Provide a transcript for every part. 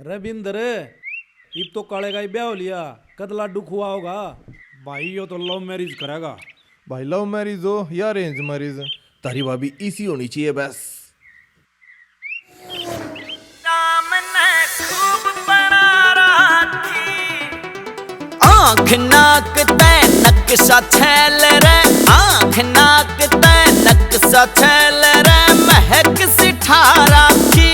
रविंद्र, इब तो काले का ही ब्याह हो लिया, कद लाडू खुआ होगा। भाई यो तो लव मैरिज करेगा। भाई लव मैरिज हो या अरेंज मैरिज, तारी भाभी इसी होनी चाहिए बस। आँख नाक तै नक्शा छैल रे, आँख नाक तै नक्शा छैल रे, महक सिठारा की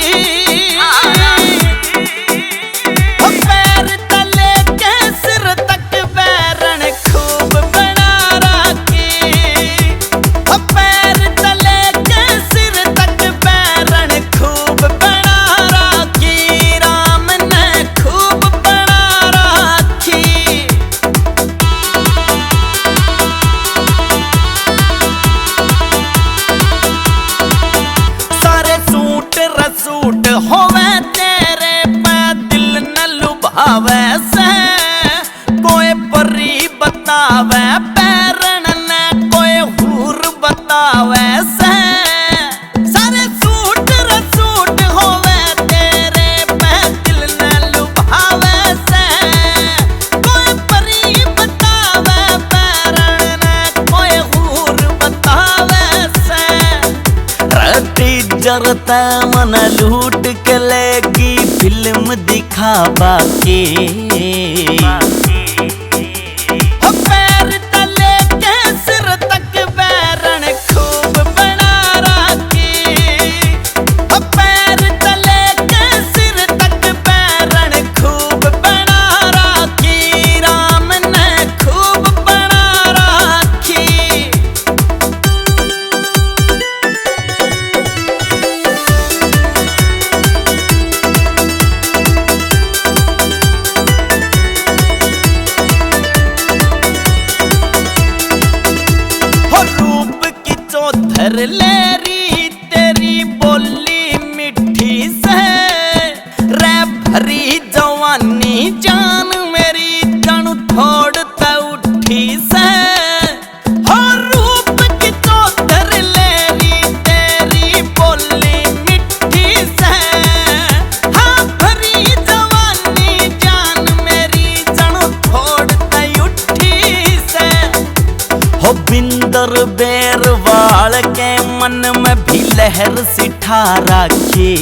पैर तले के सिर तक बैरन खूब बना राखी, पैर तले के सिर तक बैरन खूब बना राखी, राम ने खूब बना राखी। सारे सूट रसूट होवे तेरे पे दिल न लुभावे से, कोई परी बतावे पैरन ने कोई हूर बतावे से। सारे सूट रसूट होवे तेरे पे दिल न लुभावे से, कोई परी बतावे पैरन ने कोई हूर बतावे से। रटी जरता मन लूट के लेगी फिल्म दिखावा के, पैर तले के सिर तक बैरन खूब बना राखी, पैर तले के सिर तक बैरन खूब बना राखी, राम ने खूब बना राखी। रूप की चौधर लेरी तेरी बोली मिठी से, रे भरी जवानी जान मेरी जनु थोड़ त उठी से। हो रूप की चौधर लेरी तेरी बोली मिठी से, हाँ भरी जवानी जान मेरी जनु थोड़ त उठी से। हो बिंदर बेरवाल के मन में भी लहर सिठा राखी,